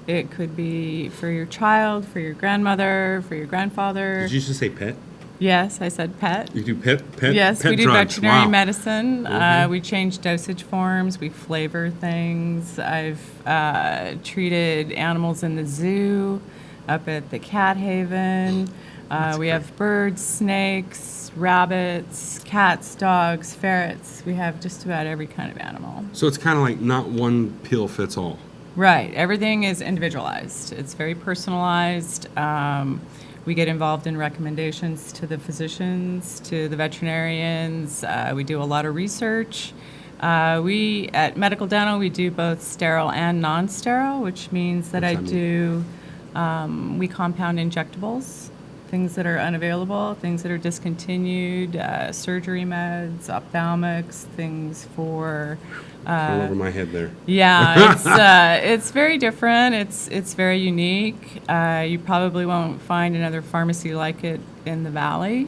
it could be for your child, for your grandmother, for your grandfather. Did you just say pet? Yes, I said pet. You do pet Yes, pet we do drugs. veterinary Wow. medicine. Mhm. We change dosage forms. We flavor things. I've treated animals in the zoo, up at the Cat Haven. We have birds, snakes, rabbits, cats, dogs, ferrets. We have just about every kind of animal. So it's kind of like not one pill fits all. Right. Everything is individualized. It's very personalized. We get involved in recommendations to the physicians, to the veterinarians. We do a lot of research. We, at Medical Dental, we do both sterile and non-sterile, which means that we compound injectables, things that are unavailable, things that are discontinued, surgery meds, ophthalmics, things for... All over my head there. Yeah, it's very different. It's very unique. You probably won't find another pharmacy like it in the Valley.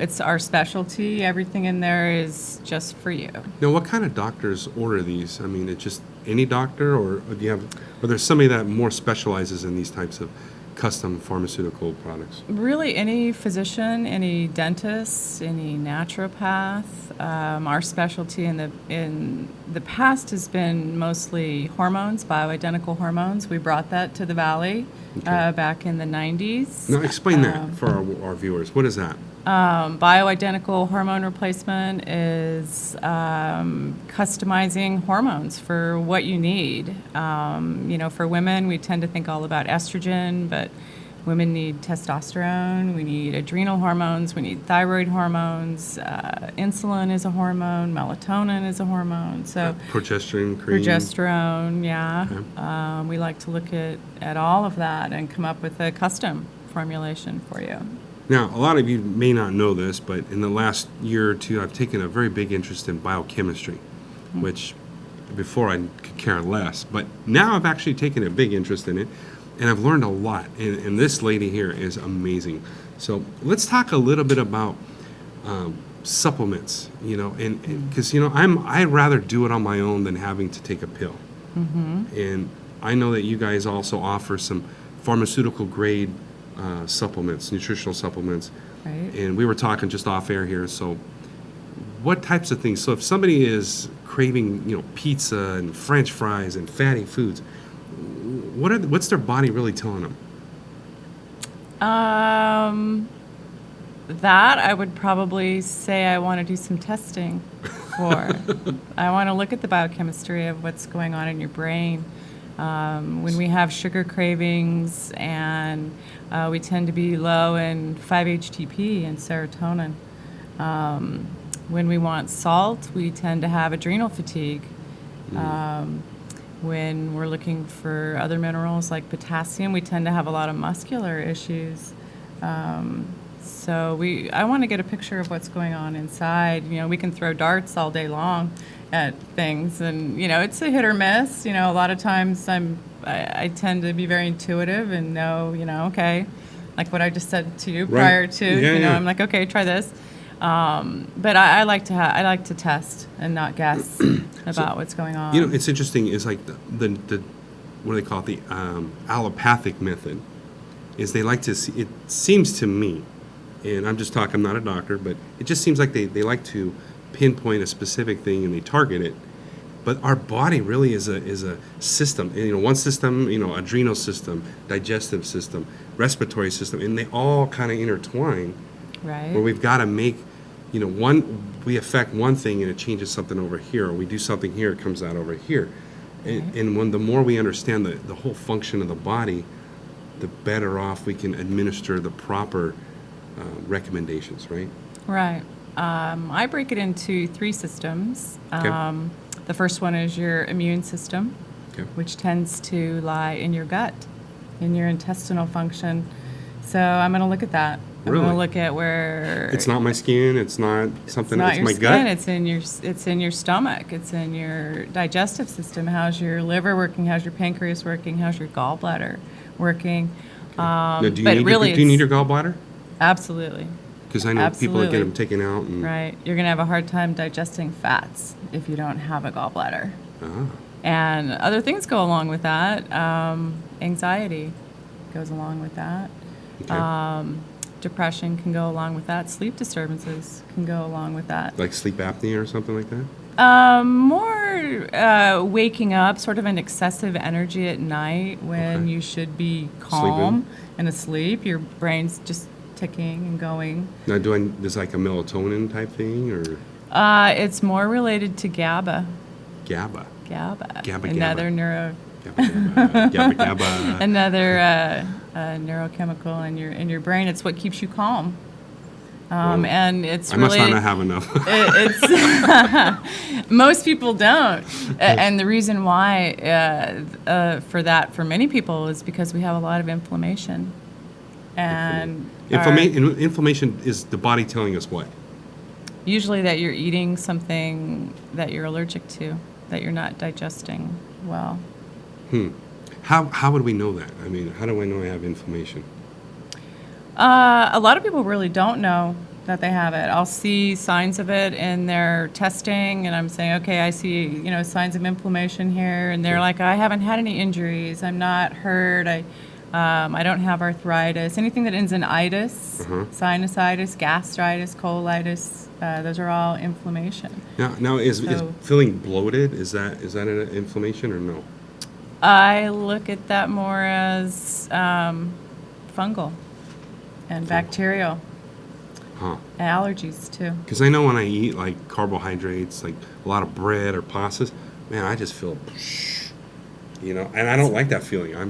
It's our specialty. Everything in there is just for you. Now, what kind of doctors order these? I mean, it's just any doctor, or do you have, or there's somebody that more specializes in these types of custom pharmaceutical products? Really, any physician, any dentist, any naturopath. Our specialty in the past has been mostly hormones, bioidentical hormones. We brought that to the Valley back in the 90s. Now, explain that for our viewers. What is that? Bioidentical hormone replacement is customizing hormones for what you need. For women, we tend to think all about estrogen, but women need testosterone, we need adrenal hormones, we need thyroid hormones, insulin is a hormone, melatonin is a hormone. So progesterone cream. Progesterone, yeah. Okay. We like to look at all of that and come up with a custom formulation for you. Now, a lot of you may not know this, but in the last year or two, I've taken a very big interest in biochemistry, which before I could care less. But now I've actually taken a big interest in it, and I've learned a lot. And this lady here is amazing. So let's talk a little bit about supplements, and because, I'd rather do it on my own than having to take a pill. Mm-hmm. And I know that you guys also offer some pharmaceutical grade supplements, nutritional supplements. Right. And we were talking just off air here. So what types of things? So if somebody is craving, pizza and French fries and fatty foods, what's their body really telling them? That I would probably say I want to do some testing for. I want to look at the biochemistry of what's going on in your brain. When we have sugar cravings, and we tend to be low in 5-HTP and serotonin. When we want salt, we tend to have adrenal fatigue. When we're looking for other minerals like potassium, we tend to have a lot of muscular issues. So I want to get a picture of what's going on inside. We can throw darts all day long at things, and it's a hit or miss. A lot of times I tend to be very intuitive and know, okay, like what I just said to you prior to, I'm like, okay, try this. But I like to test and not guess about what's going on. It's interesting. It's like the what do they call it? The allopathic method is they like to see. It seems to me, and I'm just talking. I'm not a doctor, but it just seems like they like to pinpoint a specific thing and they target it. But our body really is a system. One system, adrenal system, digestive system, respiratory system, and they all kind of intertwine. Right. Where we've got to make, we affect one thing and it changes something over here, or we do something here, it comes out over here. And when the more we understand the whole function of the body, the better off we can administer the proper recommendations, right? Right. I break it into 3 systems. Okay. The first one is your immune system, Okay. which tends to lie in your gut, in your intestinal function. So I'm going to look at that. I'm Really? going to look at where It's not my skin. It's not something. not It's your my skin, gut. It's in your stomach. It's in your digestive system. How's your liver working? How's your pancreas working? How's your gallbladder working? Now, do you but need really, do you need your gallbladder? Absolutely. Because I know people that get Absolutely. them taken out. And, Right. You're going to have a hard time digesting fats if you don't have a gallbladder. Ah. And other things go along with that. Anxiety goes along with that. Okay. Depression can go along with that. Sleep disturbances can go along with that. Like sleep apnea or something like that? More waking up, sort of an excessive energy at night when Okay. you should be calm Sleeping. and asleep. Your brain's just ticking and going. Now, there's like a melatonin type thing, or It's more related to GABA. GABA? GABA. GABA. Another Gabba, gabba, gabba. Another neurochemical in your brain. It's what keeps you calm. And it's I really must not have enough. it's most people don't, and the reason why for many people is because we have a lot of inflammation, and Inflammation is the body telling us what? usually that you're eating something that you're allergic to, that you're not digesting well. How would we know that? I mean, how do I know I have inflammation? A lot of people really don't know that they have it. I'll see signs of it in their testing, and I'm saying, okay, I see, signs of inflammation here, and they're like, I haven't had any injuries, I'm not hurt, I don't have arthritis, anything that ends in itis, sinusitis, gastritis, colitis, those are all inflammation. Now is feeling bloated? Is that an inflammation or no? I look at that more as fungal and bacterial. And allergies too. Because I know when I eat like carbohydrates, like a lot of bread or pastas, man, I just feel, and I don't like that feeling. I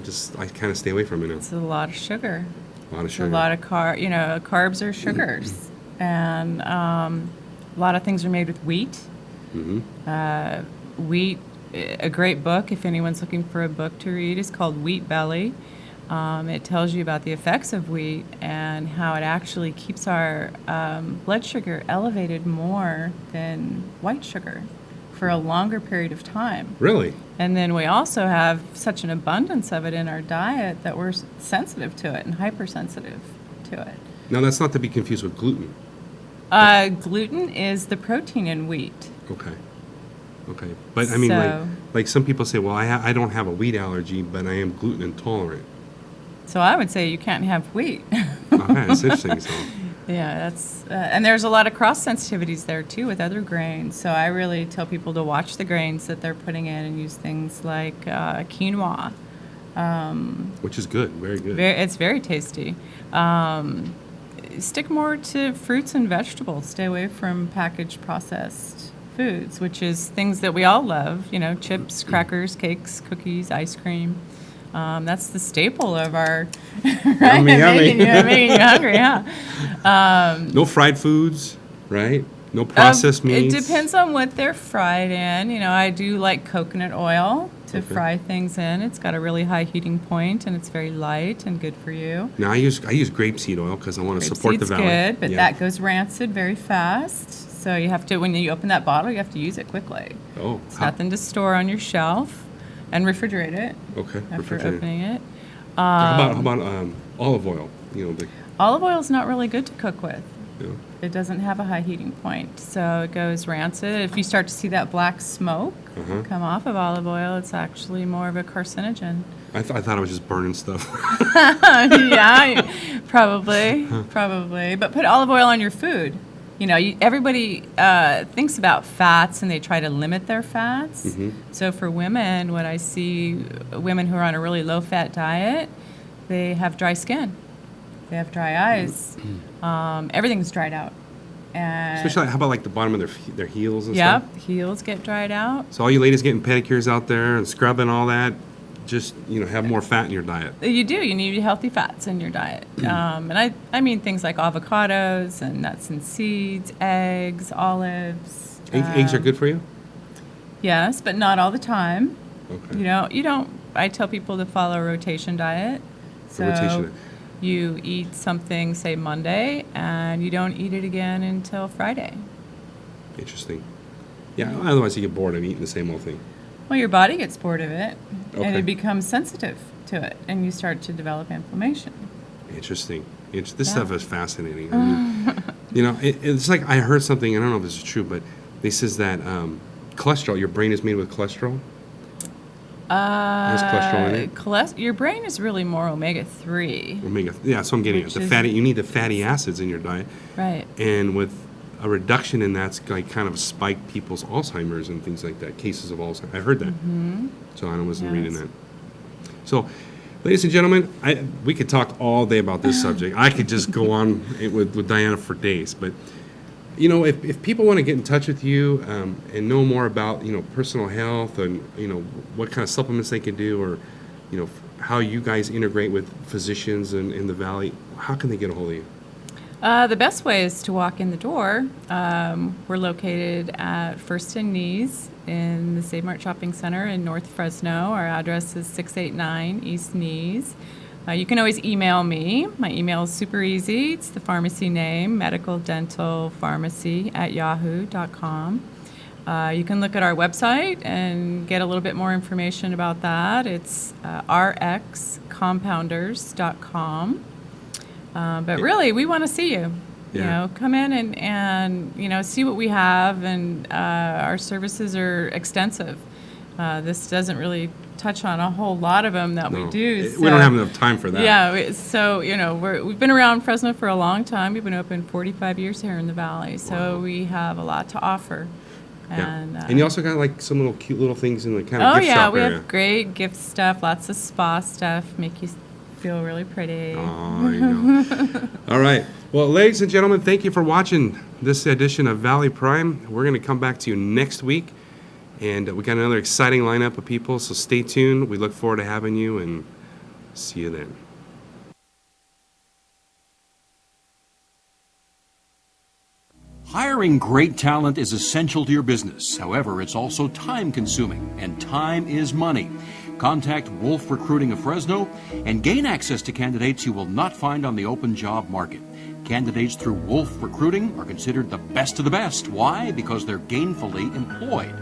kind of stay away from it now. It's a lot of sugar. A lot of sugar. It's a lot of carbs are sugars, and a lot of things are made with wheat. Wheat, a great book if anyone's looking for a book to read, is called Wheat Belly. It tells you about the effects of wheat and how it actually keeps our blood sugar elevated more than white sugar for a longer period of time. Really? And then we also have such an abundance of it in our diet that we're sensitive to it and hypersensitive to it. Now, that's not to be confused with gluten. Gluten is the protein in wheat. Okay. But I mean, like some people say, well, I don't have a wheat allergy, but I am gluten intolerant. So I would say you can't have wheat. Okay, that's interesting. So. Yeah, that's and there's a lot of cross sensitivities there too with other grains. So I really tell people to watch the grains that they're putting in and use things like quinoa, which is good, very good. It's very tasty. Stick more to fruits and vegetables. Stay away from packaged processed foods, which is things that we all love. Chips, crackers, cakes, cookies, ice cream. That's the staple of our, right? Making you hungry, huh? No fried foods, right? No processed meats. It depends on what they're fried in. I do like coconut oil to fry things in. It's got a really high heating point, and it's very light and good for you. Now I use grapeseed oil because I want to support the valley. Grapeseed's good, but that goes rancid very fast. So you have to, when you open that bottle, you have to use it quickly. Oh, it's nothing to store on your shelf. And refrigerate it. Okay. After opening it. How about olive oil? Olive oil is not really good to cook with. Yeah. It doesn't have a high heating point, so it goes rancid. If you start to see that black smoke come off of olive oil, it's actually more of a carcinogen. I thought it was just burning stuff. Yeah, probably. But put olive oil on your food. Everybody thinks about fats and they try to limit their fats. So for women, what I see, women who are on a really low-fat diet, they have dry skin. They have dry eyes. Everything's dried out. And especially, how about like the bottom of their heels and stuff? Yep, heels get dried out. So all you ladies getting pedicures out there and scrubbing all that, just have more fat in your diet. You do. You need healthy fats in your diet, and I mean things like avocados and nuts and seeds, eggs, olives. Eggs are good for you. Yes, but not all the time. Okay. You don't. I tell people to follow a rotation diet. So you eat something, say Monday, and you don't eat it again until Friday. Interesting. Yeah. Otherwise, you get bored of eating the same old thing. Well, your body gets bored of it, and it becomes sensitive to it, and you start to develop inflammation. Interesting. This stuff is fascinating. I mean, it's like I heard something, I don't know if this is true, but they says that cholesterol, your brain is made with cholesterol? Has cholesterol in it? Your brain is really more omega-3. Yeah, so I'm getting it. You need the fatty acids in your diet. Right. And with a reduction in that's like kind of spike people's Alzheimer's and things like that, cases of Alzheimer's. I heard that. So I wasn't reading that. So, ladies and gentlemen, we could talk all day about this subject. I could just go on with Diana for days, but if people want to get in touch with you and know more about, personal health and, what kind of supplements they can do, or, how you guys integrate with physicians in the Valley, how can they get a hold of you? The best way is to walk in the door. We're located at First and Knees in the Save Mart Shopping Center in North Fresno. Our address is 689 East Knees. You can always email me. My email is super easy. It's the pharmacy name, medicaldentalpharmacy@yahoo.com. You can look at our website and get a little bit more information about that. It's rxcompounders.com. But really, we want to see you. Come in and see what we have, and our services are extensive. This doesn't really touch on a whole lot of them that we do. We don't have enough time for that. Yeah, so we've been around Fresno for a long time. We've been open 45 years here in the Valley, so we have a lot to offer. And you also got like some little cute little things in the kind of gift shop we area. have great gift stuff, lots of spa stuff, make you feel really pretty. Oh, you know. All right. Well, ladies and gentlemen, thank you for watching this edition of Valleyprime. We're going to come back to you next week, and we got another exciting lineup of people, so stay tuned. We look forward to having you, and see you then. Hiring great talent is essential to your business. However, it's also time-consuming, and time is money. Contact Wolf Recruiting of Fresno and gain access to candidates you will not find on the open job market. Candidates through Wolf Recruiting are considered the best of the best. Why? Because they're gainfully employed.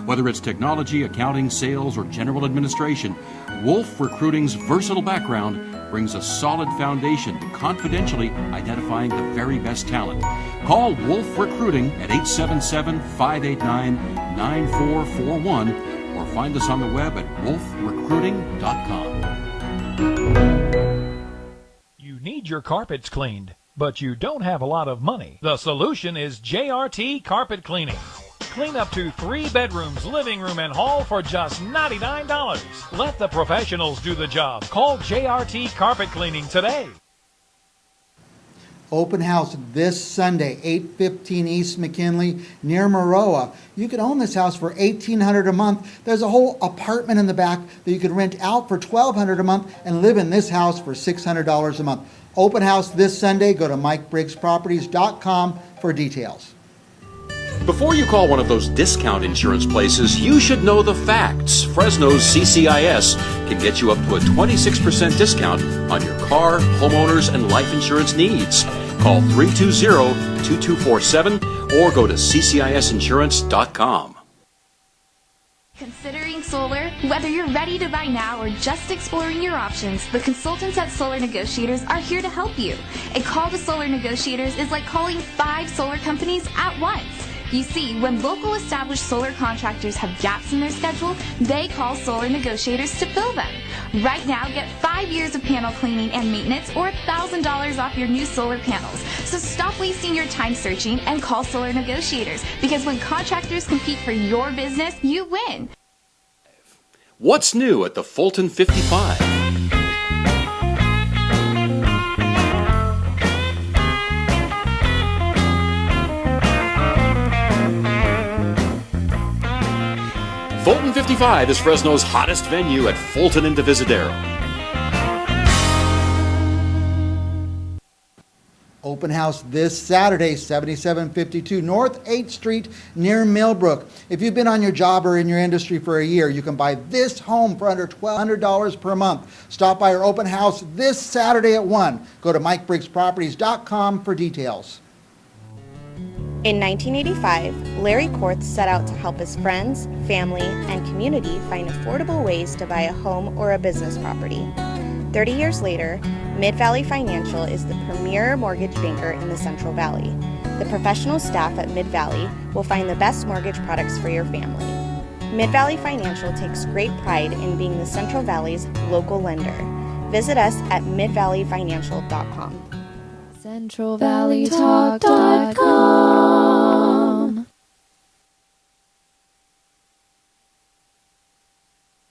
Whether it's technology, accounting, sales, or general administration, Wolf Recruiting's versatile background brings a solid foundation to confidentially identifying the very best talent. Call Wolf Recruiting at 877-589-9441 or find us on the web at wolfrecruiting.com. You need your carpets cleaned, but you don't have a lot of money. The solution is JRT Carpet Cleaning. Clean up to 3 bedrooms, living room, and hall for just $99. Let the professionals do the job. Call JRT Carpet Cleaning today. Open house this Sunday, 815 East McKinley, near Maroa. You could own this house for $1,800 a month. There's a whole apartment in the back that you could rent out for $1,200 a month and live in this house for $600 a month. Open house this Sunday. Go to MikeBriggsProperties.com for details. Before you call one of those discount insurance places, you should know the facts. Fresno's CCIS can get you up to a 26% discount on your car, homeowners, and life insurance needs. Call 320-2247 or go to ccisinsurance.com. Considering solar? Whether you're ready to buy now or just exploring your options, the consultants at Solar Negotiators are here to help you. A call to Solar Negotiators is like calling 5 solar companies at once. You see, when local established solar contractors have gaps in their schedule, they call Solar Negotiators to fill them. Right now, get 5 years of panel cleaning and maintenance or $1,000 off your new solar panels. So stop wasting your time searching and call Solar Negotiators, because when contractors compete for your business, you win. What's new at the Fulton 55? Fulton 55 is Fresno's hottest venue at Fulton and Divisadero. Open house this Saturday, 7752 North 8th Street near Millbrook. If you've been on your job or in your industry for a year, you can buy this home for under $1,200 per month. Stop by our open house this Saturday at 1. Go to MikeBriggsProperties.com for details. In 1985, Larry Korth set out to help his friends, family, and community find affordable ways to buy a home or a business property. 30 years later, Mid-Valley Financial is the premier mortgage banker in the Central Valley. The professional staff at Mid-Valley will find the best mortgage products for your family. Mid-Valley Financial takes great pride in being the Central Valley's local lender. Visit us at midvalleyfinancial.com. CentralValleyTalk.com